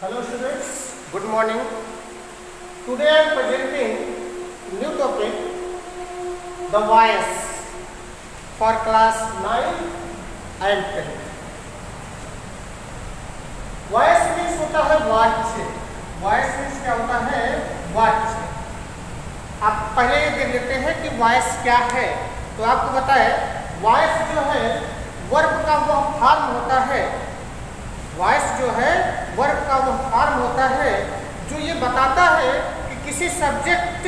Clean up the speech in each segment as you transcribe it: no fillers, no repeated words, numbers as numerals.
Hello students, good morning. Today I am presenting new topic, the voice for class 9 and 10. Voice means होता है वाच्य. Voice means क्या होता है? वाच्य. आप पहले ये देख लेते हैं कि voice क्या है. तो आपको पता है voice जो है वर्ब का वह फॉर्म होता है. वॉइस जो है वर्ब का वो फॉर्म होता है जो ये बताता है कि किसी सब्जेक्ट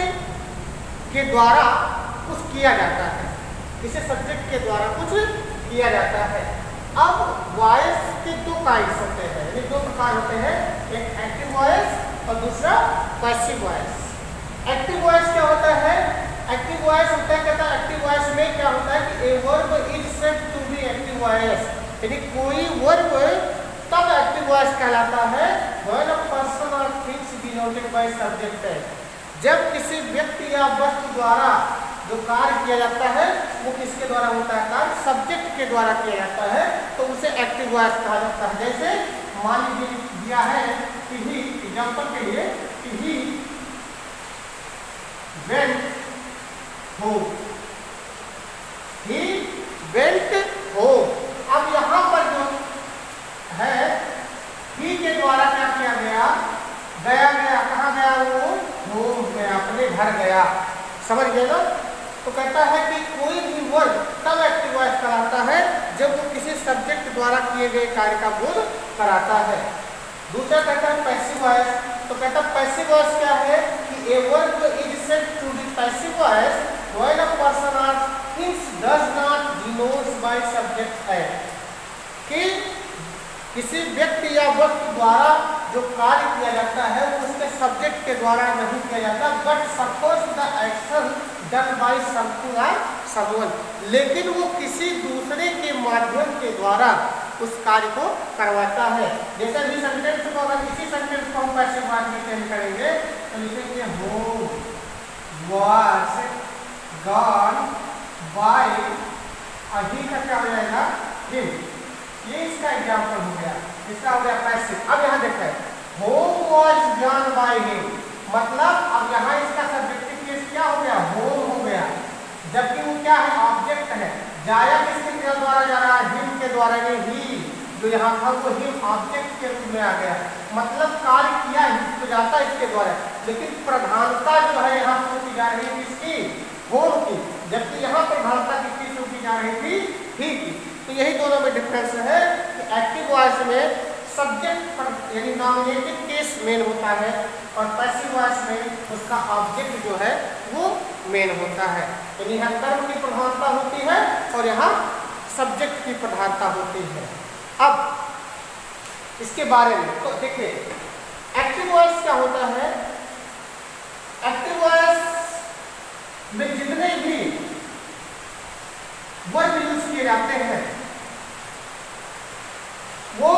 के द्वारा कुछ किया जाता है. किसी सब्जेक्ट के द्वारा कुछ किया जाता है. अब वॉइस के दो काइंड्स होते हैं, ये दो प्रकार होते हैं, एक एक्टिव वॉइस और दूसरा पैसिव वॉइस. एक्टिव वॉइस क्या होता है? एक्टिव वॉइस होता है, कहता है एक्टिव वॉइस में क्या होता है कि a verb is said to be active voice. यानी कोई वर्ब तब एक्टिव वॉइस कहलाता है when a person or things denoted by subject है. जब किसी व्यक्ति या वस्तु द्वारा जो कार्य किया जाता है वो किसके द्वारा होता है? कार्य सब्जेक्ट के द्वारा किया जाता है, तो उसे एक्टिव वॉइस कहा जाता है. जैसे मान लीजिए दिया है कि ही, एग्जांपल के लिए कि ही went home. ही went home. अब यहाँ पर जो है ही के द्वारा क्या किया गया? गया. कहाँ गया? वो होम गया, अपने घर गया. समझ गए ना? तो कहता है कि कोई भी वर्ब तब एक्टिव वॉइस कराता है जब वो किसी सब्जेक्ट द्वारा किए गए कार्य का बोध कराता है. दूसरा कहता है पैसिव वॉइस. तो कहता है पैसिव वॉइस क्या है कि a verb is said to be passive voice when a person और things does not denotes by subject है. कि किसी व्यक्ति या वस्तु द्वारा जो कार्य किया जाता है वो उसके सब्जेक्ट के द्वारा नहीं किया जाता, but suppose the action done by something और समवन. लेकिन वो किसी दूसरे के माध्यम के द्वारा उस कार्य को करवाता है. जैसे इस सेंटेंस को, अगर इसी सेंटेंस को हम पैसिव वॉइस में चेंज करेंगे तो लिखेंगे होम वाज गॉन बाय. अभी का क्या हो जाएगा? हिम. ये इसका एग्जाम्पल हो गया, इसका हो गया पैसिव. अब यहाँ देखें home was gone by him, मतलब अब यहाँ इसका सब्जेक्टिव केस क्या हो गया? होम हो गया. जबकि वो क्या है? ऑब्जेक्ट है. जाया किसके द्वारा जा रहा है? हिम के द्वारा. नहीं, ही जो यहाँ था वो हिम ऑब्जेक्ट के रूप में आ गया. मतलब कार्य किया तो जाता इसके द्वारा, लेकिन प्रधानता जो है यहाँ पर की जा रही थी इसकी, होम की, जबकि यहाँ प्रधानता किसकी की जा रही थी? ही की. तो यही दोनों में डिफरेंस है कि एक्टिव वॉइस में सब्जेक्ट यानी नॉमिनेटिव केस मेन होता है और पैसिव वॉइस में उसका ऑब्जेक्ट जो है वो मेन होता है. यानी यहाँ कर्म की प्रधानता होती है और यहाँ सब्जेक्ट की प्रधानता होती है. अब इसके बारे में तो देखिए एक्टिव वॉइस क्या होता है. एक्टिव वॉइस में जितने भी वर्ब यूज किए जाते हैं वो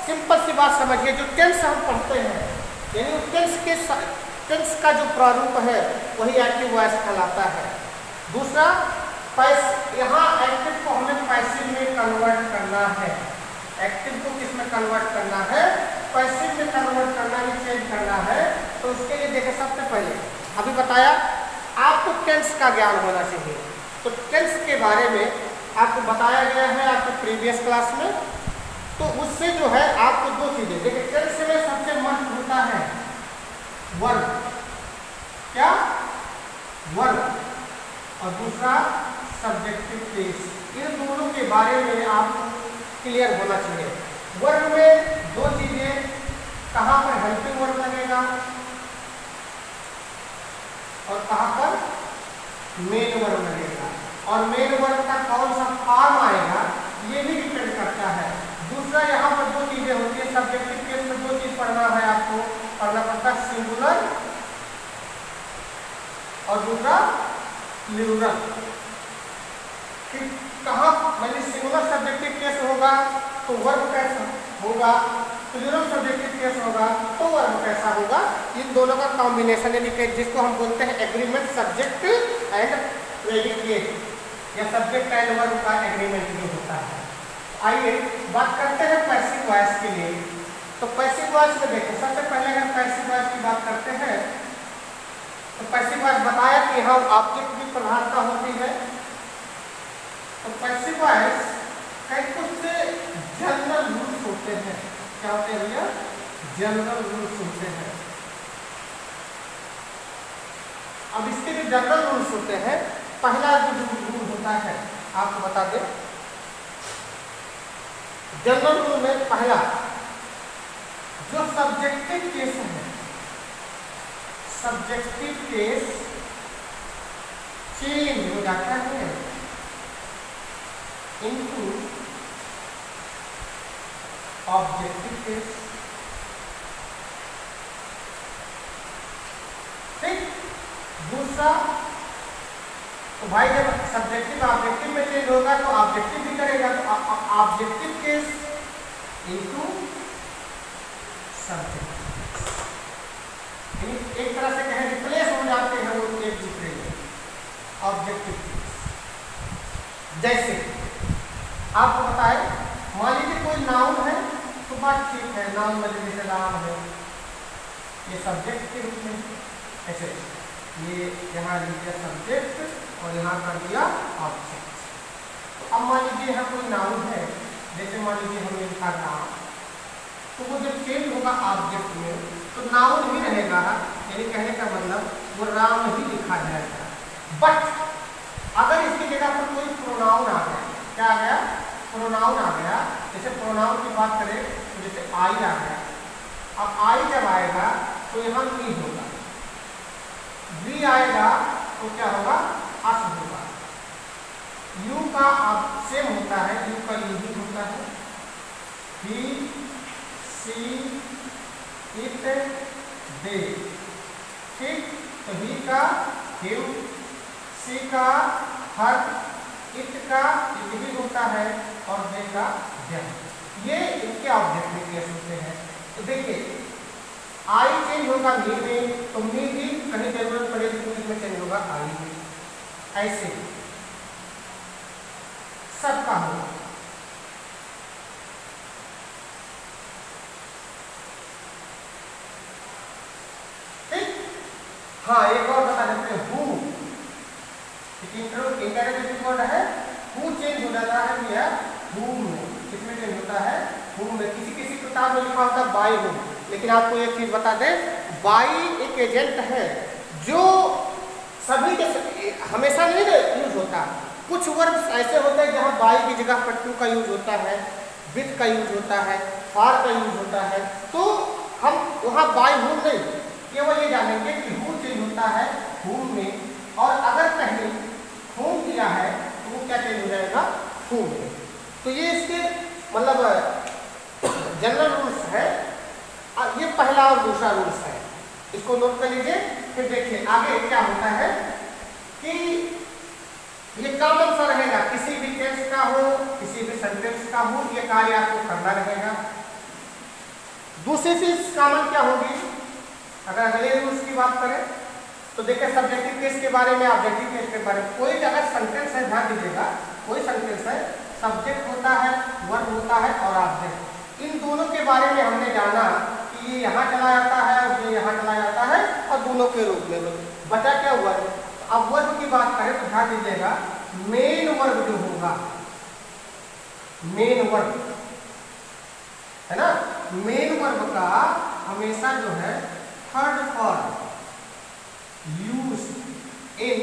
सिंपल सी बात समझिए, जो टेंस हम पढ़ते हैं यानी टेंस का जो प्रारूप है वही एक्टिव वॉइस कहलाता है. दूसरा यहाँ एक्टिव को हमें पैसिव में कन्वर्ट करना है. एक्टिव को किस में कन्वर्ट करना है? पैसिव में कन्वर्ट करना है, चेंज करना है. तो उसके लिए देखिए सबसे पहले अभी बताया आपको टेंस का ज्ञान होना चाहिए. तो टेंस के बारे में आपको बताया गया है आपके प्रीवियस क्लास में. तो उससे जो है आपको दो चीजें देखिए, टेंस में सबसे महत्व होता है वर्ब. क्या? वर्ब. और दूसरा सब्जेक्टिव केस. इन दोनों के बारे में आपको क्लियर होना चाहिए. वर्ब में दो चीजें, कहाँ पर हेल्पिंग वर्ब लगेगा और कहाँ पर मेन वर्ब लगेगा, और मेन वर्ब का कौन सा फॉर्म आएगा ये भी डिपेंड करता है. दूसरा यहाँ पर दो चीजें होती है सब्जेक्टिव केस में, दो चीज पढ़ना है आपको. पढ़ना पड़ता है सिंगुलर और दूसरा प्लूरल. कहाँ मतलब सिंगुलर सब्जेक्टिव केस होगा तो वर्ब कैसा होगा, प्लूरल सब्जेक्टिव केस होगा तो वर्ब कैसा होगा. इन दोनों का कॉम्बिनेशन यानी जिसको हम बोलते हैं एग्रीमेंट सब्जेक्ट एंड प्रेडिकेट या सब्जेक्ट एंड वर्ब का एग्रीमेंट भी होता है. आइए बात करते हैं पैसिव वॉइस के लिए. तो पैसिव वॉइस में देखें, सबसे पहले अगर पैसिव वॉइस की बात करते हैं तो पैसिव वॉइस बताया कि यहाँ ऑब्जेक्ट की प्रधानता होती है। तो पैसिव वॉइस कई कुछ जनरल रूल्स होते हैं। क्या होते हैं भैया? जनरल रूल्स होते हैं। अब इसके जो जनरल रूल्स होते हैं, पहला जो रूल होता है आपको बता दें। जनरल रूल में पहला जो सब्जेक्टिव केस है, सब्जेक्टिव केस चेंज हो जाता है इनटू ऑब्जेक्टिव केस। ठीक। दूसरा, तो भाई जब सब्जेक्टिव ऑब्जेक्टिव में चेंज होगा तो ऑब्जेक्टिव भी करेगा, तो ऑब्जेक्टिव केस इनटू सब्जेक्टिव। एक तरह से कहें रिप्लेस हो जाते हैं वो एक दूसरे में, ऑब्जेक्टिव केस। जैसे आपको बताए, मान लीजिए कोई नाउन है तो बात ठीक है, नाउन में जैसे राम है, ये सब्जेक्ट के रूप में, ऐसे ये यहाँ लिखा सब्जेक्ट और यहाँ कर दिया ऑब्जेक्ट। तो अब मान लीजिए यहाँ कोई नाउन है, जैसे मान लीजिए हमने लिखा राम, तो वो जब चेंज होगा ऑब्जेक्ट में तो नाउन ही रहेगा, यानी कहने का मतलब वो राम ही लिखा जाएगा। बट अगर इसकी जगह पर कोई प्रोनाउन आ गया, क्या आ गया? प्रोनाउन आ गया। जैसे प्रोनाउन की बात करें तो जैसे आई आ गया, अब आई जब आएगा तो यहाँ मी होगा, वी आएगा तो क्या होगा? अस होगा। यू का अब सेम होता है, यू का यू ही होता है। ही, सी, इट, दे। ठीक। तो ही का हिम, सी का हर, इट का इट भी होता है और दे का देम। ये इनके ऑब्जेक्टिव केस होते हैं। तो देखिए आई चेंज होगा मी में, तो मी भी कहीं जरूरत पड़ेगी तो इसमें चेंज होगा आई में। ऐसे सबका होगा। ठीक। हाँ, एक और बता देते हैं, हु इंटरोगेटिव वर्ड है, हु चेंज हो जाता है भैया हु में। किसमें चेंज होता है? हु में। किसी किसी किताब में लिखा होता है बाय हु, लेकिन आपको एक चीज बता दें, बाई एक एजेंट है जो सभी के हमेशा नहीं यूज होता। कुछ वर्ड्स ऐसे होते हैं जहाँ बाई की जगह पर टू का यूज होता है, विथ का यूज होता है, फॉर का यूज होता है, तो हम वहाँ बाय हूम नहीं, केवल ये जानेंगे कि हु चेंज होता है हूम में, और अगर कहीं हूम किया है तो वो क्या चेंज हो जाएगा? हूम में। तो ये इसके मतलब जनरल रूल्स है। ये पहला और दूसरा रूल्स है, इसको नोट कर लीजिए। फिर देखिए आगे क्या होता है कि ये कॉमन सा रहेगा, किसी भी टेंस का हो, किसी भी सेंटेंस का हो, ये कार्य आपको करना रहेगा। दूसरी चीज कॉमन क्या होगी, अगर अगले रूल्स की बात करें तो देखिए सब्जेक्टिव केस के बारे में, ऑब्जेक्टिव केस के बारे में। कोई अगर सेंटेंस है, ध्यान दीजिएगा, कोई सेंटेंस है, सब्जेक्ट होता है, वर्ब होता है और ऑब्जेक्ट। इन दोनों के बारे में हमने जाना कि ये यहाँ चला जाता है और ये यहाँ चला जाता है, और दोनों के रूप में बचा क्या हुआ है। अब वर्ब की बात करें तो ध्यान दीजिएगा, मेन वर्ब जो होगा, मेन वर्ब है ना, मेन वर्ब का हमेशा जो है third form use in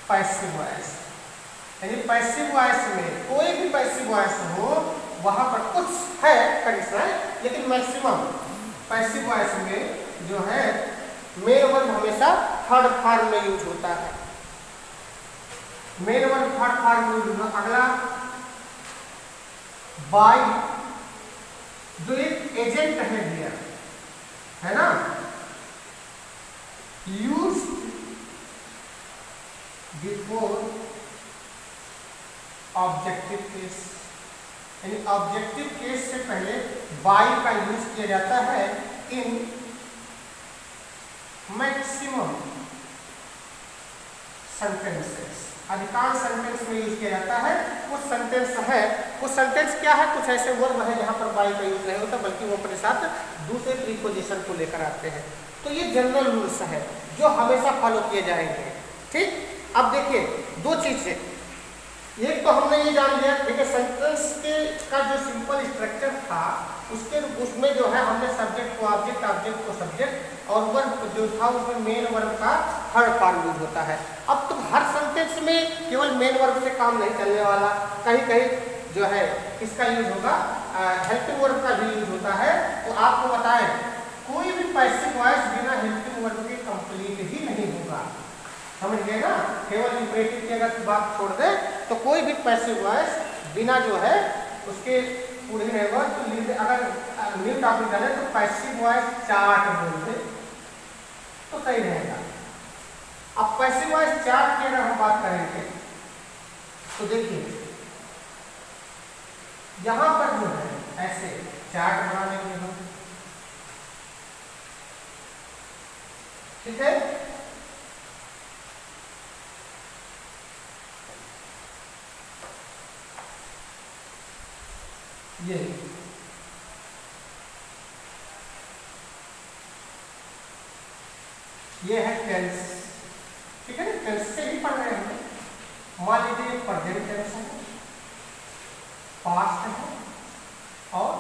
passive voice, यानी पैसिव वॉइस में कोई भी पैसिव वॉइस हो वहां पर कुछ है कंडीशन, लेकिन मैक्सिमम पैसिव वॉइस में जो है मेन वर्ब हमेशा थर्ड फॉर्म में यूज होता है। मेन वर्ब थर्ड फॉर्म में यूज होगा। अगला बाय, जो एक एजेंट है भैया, है ना, यूज बिफोर ऑब्जेक्टिव केस, यानी ऑब्जेक्टिव केस से पहले बाय का यूज किया जाता है इन मैक्सिमम सेंटेंसेस। अधिकांश सेंटेंस में यूज किया जाता है। कुछ सेंटेंस है, कुछ सेंटेंस क्या है, कुछ ऐसे वर्ब है जहाँ पर बाई का यूज नहीं होता बल्कि वो अपने साथ दूसरे प्रीपोजिशन को लेकर आते हैं। तो ये जनरल रूल्स है जो हमेशा फॉलो किए जाएंगे। ठीक, अब देखिए दो चीज है, एक तो हमने ये जान लिया, देखिए सेंटेंस के का जो सिंपल स्ट्रक्चर था उसमें जो है हमने सब्जेक्ट को ऑब्जेक्ट, ऑब्जेक्ट को सब्जेक्ट और वर्ब जो था उसमें मेन वर्ब का थर्ड फॉर्म यूज होता है। अब तो हर सेंटेंस में केवल मेन वर्ब से काम नहीं चलने वाला, कहीं कहीं जो है इसका यूज होगा, हेल्पिंग वर्ब का भी यूज होता है। तो आपको बताएं कोई भी पैसिव वॉइस बिना हेल्पिंग वर्ब के कंप्लीट ही नहीं होगा, समझ गए ना। केवल इंपरेटिव की अगर बात छोड़ दे तो कोई भी पैसिव वॉइस बिना जो है उसके पूरे रहेगा। तो अगर न्यू टॉपिक डाले तो पैसिव वॉइस चार्ट बोल दे तो सही रहेगा। अब पैसिव वॉइस चार्ट की अगर हम बात करेंगे तो देखिए यहां पर जो है ऐसे चार्ट बना लेंगे हम, ठीक है। ये है टेंस, ठीक है ना, टेंस से ही पढ़ रहे हैं हम। मान लीजिए प्रेजेंट टेंस है, पास्ट है और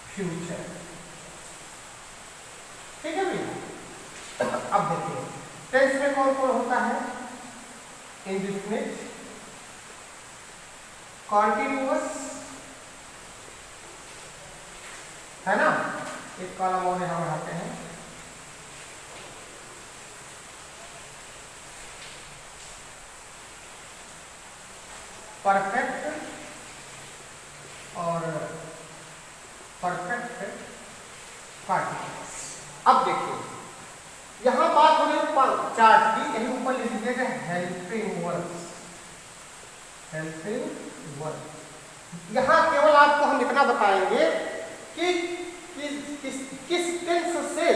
फ्यूचर, ठीक है भैया। अब देखिए टेंस में कौन कौन होता है, इंडेफिनिट, कॉन्टिन्यूअस, है ना, एक कॉलम और यहां बढ़ाते हैं, परफेक्ट और परफेक्ट पार्टिकल्स। अब देखिए यहां बात हो रही चार्ट की, यही ऊपर लिख दीजिएगा हेल्पिंग वर्ब्स, हेल्पिंग वर्ब। यहां केवल आपको हम इतना बताएंगे कि किस टेंस से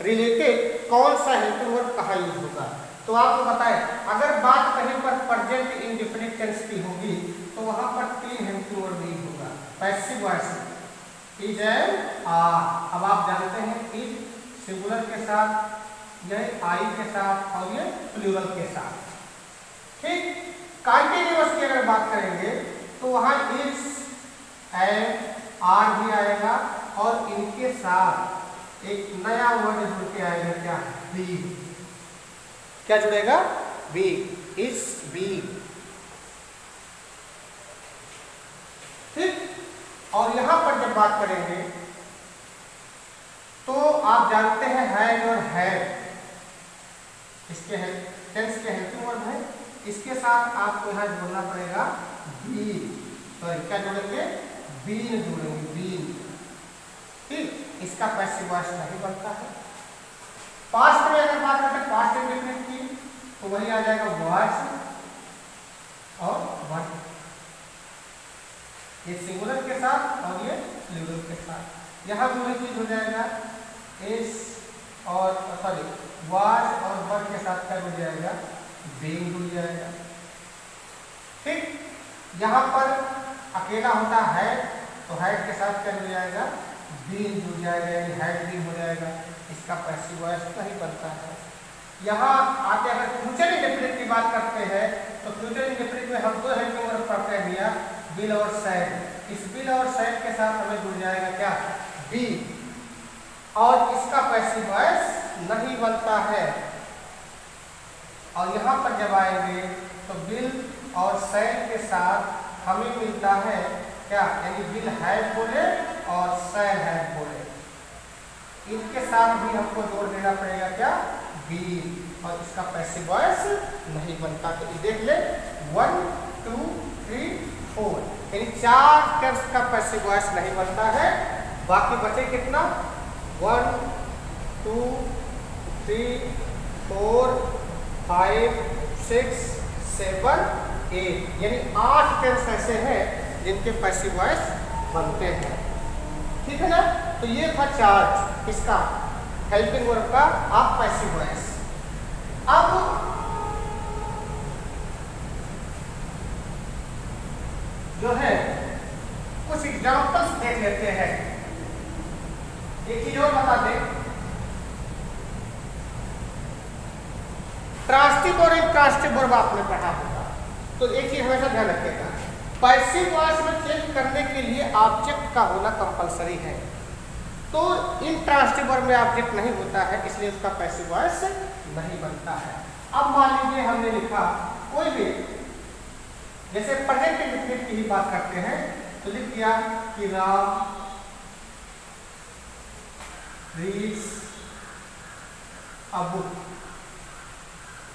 रिलेटेड कौन सा हेल्पिंग वर्ब कहाँ यूज होगा। तो आपको बताएं अगर बात कहीं पर प्रेजेंट इंडेफिनिट टेंस की होगी तो वहां पर 3 हेल्पिंग वर्ब यूज होगा passive voice, is and are. अब आप जानते हैं इज सिंगुलर के साथ, यह आई के साथ और ये प्लूरल के साथ, ठीक। कंटीन्यूअस की अगर बात करेंगे तो वहां इज एंड आर भी आएगा और इनके साथ एक नया वर्ड जुड़ के आएगा, क्या, बी। क्या जुड़ेगा, बी, इज बी, ठीक। और यहां पर जब बात करेंगे तो आप जानते हैं हैज और हैड, इसके टेंस के हेल्पिंग वर्ब है, इसके साथ आपको यहां जोड़ना पड़ेगा बी, सॉरी क्या जोड़ेंगे, बीन जोड़ेंगे, बीन, ठीक। इसका पैसिव वॉइस नहीं बनता है। पास्ट में अगर बात करते हैं पास्ट इंडेफिनिट की तो वही आ जाएगा वॉइस और वन, ये सिंगुलर के साथ और ये प्लूरल के साथ। यहां दोनों चीज हो जाएगा इस और सॉरी वॉइस और वन के साथ क्या जुड़ जाएगा, बीइंग जुड़ जाएगा, ठीक। यहां पर अकेला होता है तो हैड के साथ क्या जुड़ जाएगा, बीइंग जुड़ जाएगा, यानी हैड बीइंग हो जाएगा, इसका पैसिव वॉइस नहीं बनता है। यहाँ आके अगर फ्यूचर इंडेफिनिट की बात करते हैं तो फ्यूचर इंडेफिनिट में हम दो हेल्पिंग वर्ब पढ़ते हैं भैया, विल और शैल। इस विल और शैल के साथ हमें जुड़ जाएगा क्या, बी, और इसका पैसिव वॉइस नहीं बनता है। और यहाँ पर जब आएंगे तो विल और शैल के साथ हमें मिलता है क्या, यानी विल हैव बोले और शैल हैव बोले, इनके साथ भी हमको जोड़ देना पड़ेगा क्या, बी, और इसका पैसिव वॉइस नहीं बनता। तो देख ले 1 2 3 4, यानी 4 टेंस का पैसिव वॉइस नहीं बनता है। बाकी बचे कितना, 1 2 3 4 5 6 7 8, यानी 8 टेंस ऐसे हैं जिनके पैसिव वॉइस बनते हैं, ठीक है ना। तो ये था चार्ट इसका हेल्पिंग वर्ब का आप पैसिव वॉइस। अब जो है कुछ एग्जाम्पल्स देख लेते हैं। एक चीज और बता दें, ट्रांसिटिव और इंट्रांसिटिव वर्ब आपने पढ़ा होगा, तो एक चीज हमेशा ध्यान रखिएगा, पैसिव वॉइस में चेंज करने के लिए ऑब्जेक्ट का होना कंपलसरी है। तो इंट्रांसिटिव वर्ब में ऑब्जेक्ट नहीं होता है, इसलिए उसका पैसिव वॉइस नहीं बनता है। अब मान लीजिए हमने लिखा कोई भी, जैसे प्रेजेंट इंडेफिनिट की ही बात करते हैं, तो लिख दिया कि राम रीड्स अ बुक,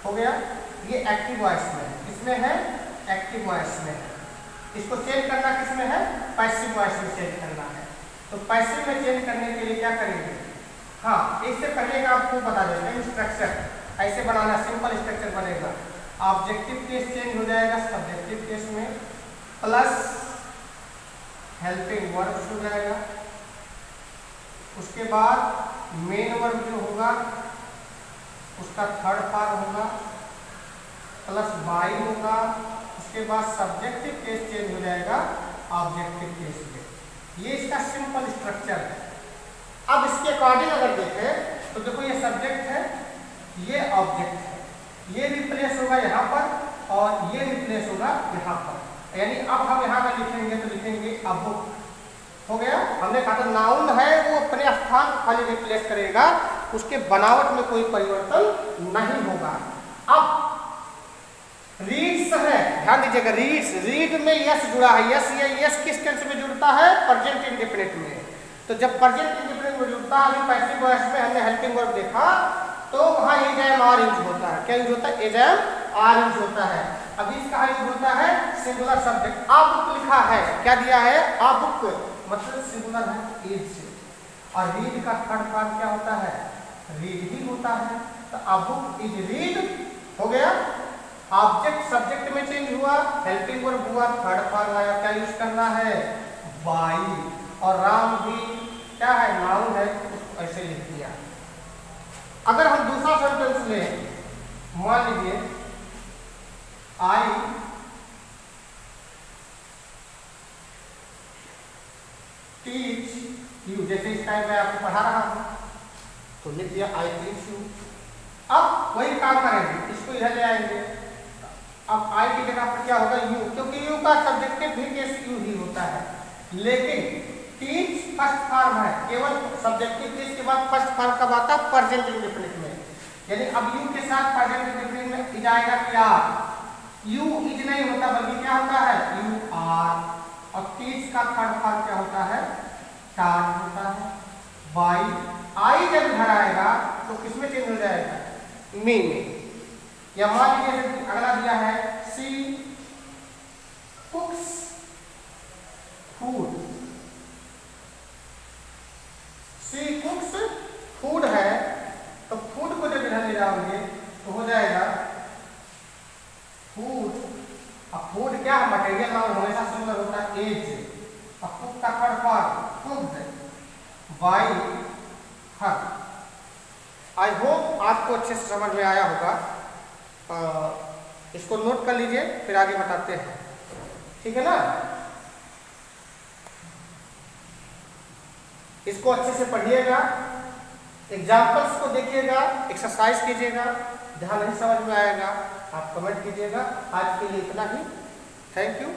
हो गया। ये एक्टिव वॉइस में है, इसमें है एक्टिव वॉइस में है। इसको चेंज करना किसमें है, पैसिव वॉइस में चेंज करना है। तो पैसिव में चेंज करने के लिए क्या करेंगे, हाँ इससे पहले का आपको बता देते हैं स्ट्रक्चर, ऐसे बनाना सिंपल स्ट्रक्चर बनेगा। ऑब्जेक्टिव केस चेंज हो जाएगा सब्जेक्टिव केस में, प्लस हेल्पिंग वर्ब हो जाएगा। उसके बाद मेन वर्ब जो होगा उसका थर्ड फॉर्म होगा, प्लस बाई होगा। उसके बाद सब्जेक्टिव केस चेंज हो जाएगा ऑब्जेक्टिव केस में। ये इसका सिंपल स्ट्रक्चर है। अब इसके अकॉर्डिंग अगर देखें तो देखो ये सब्जेक्ट है, ये ऑब्जेक्ट है, ये रिप्लेस होगा यहाँ पर और ये रिप्लेस होगा यहाँ पर। यानी अब हम यहाँ पर लिखेंगे तो लिखेंगे अ बुक, हो गया। हमने कहा था नाउन है वो अपने स्थान को खाली रिप्लेस करेगा, उसके बनावट में कोई परिवर्तन नहीं होगा। अब रीड्स है, ध्यान दीजिएगा, रीड्स, रीड में यस जुड़ा है। यस, ये यस किस टेंस में जुड़ता है, प्रेजेंट इंडेफिनिट में। तो जब प्रेजेंट इंडेफिनिट में जुड़ता है, अभी पैसिव वॉइस में हमने हेल्पिंग वर्ब देखा, तो वहां इज एम आर यूज होता है। क्या यूज होता है, इज एम आर यूज होता है। अभी इसका यूज होता है सिंगुलर सब्जेक्ट। आ बुक लिखा है, क्या दिया है, आ बुक, मतलब सिंगुलर है इज से। और रीड का थर्ड फॉर्म क्या होता है, रीड ही होता है। तो आ बुक इज रीड, हो गया। ऑब्जेक्ट सब्जेक्ट में चेंज हुआ, हेल्पिंग वर्ब हुआ, थर्ड फॉर्म आया। क्या यूज करना है, बाई। और राम भी क्या है, नाउन है, उसको ऐसे लिख दिया। अगर हम दूसरा सेंटेंस लें, मान लीजिए आई टीच यू, जैसे इस टाइम में आपको पढ़ा रहा हूं तो लिख दिया आई टीच यू। अब वही काम करेंगे, इसको इधर ले आएंगे। अब आई की जगह पर क्या होगा, यू, क्योंकि यू का सब्जेक्टिव भी केस यू ही होता है। लेकिन टीच फर्स्ट फॉर्म है, केवल सब्जेक्टिव केस के बाद फर्स्ट फॉर्म कब आता है, प्रेजेंट इंडेफिनिट में। यानी अब यू के साथ प्रेजेंट इंडेफिनिट में इज आएगा क्या, यू इज नहीं होता बल्कि क्या होता है, यू आर। और टीच का थर्ड फॉर्म क्या होता है, टाट होता है। बाई, आई जब घर आएगा तो किसमें चेंज हो जाएगा, मी में। या मान लीजिए अगला दिया है सी कुक्स फूड, सी कुक्स फूड है, तो फूड को जब इधर ले जाओगे तो हो जाएगा फूड। अब फूड क्या है, मटेरियल नाउन हमेशा सिंगुलर होता है, एज। अब कुक का third form cooked, by her. I hope आपको अच्छे से समझ में आया होगा। इसको नोट कर लीजिए, फिर आगे बताते हैं, ठीक है ना। इसको अच्छे से पढ़िएगा, एग्जाम्पल्स को देखिएगा, एक्सरसाइज कीजिएगा। जहां नहीं समझ में आएगा आप कमेंट कीजिएगा। आज के लिए इतना ही, थैंक यू।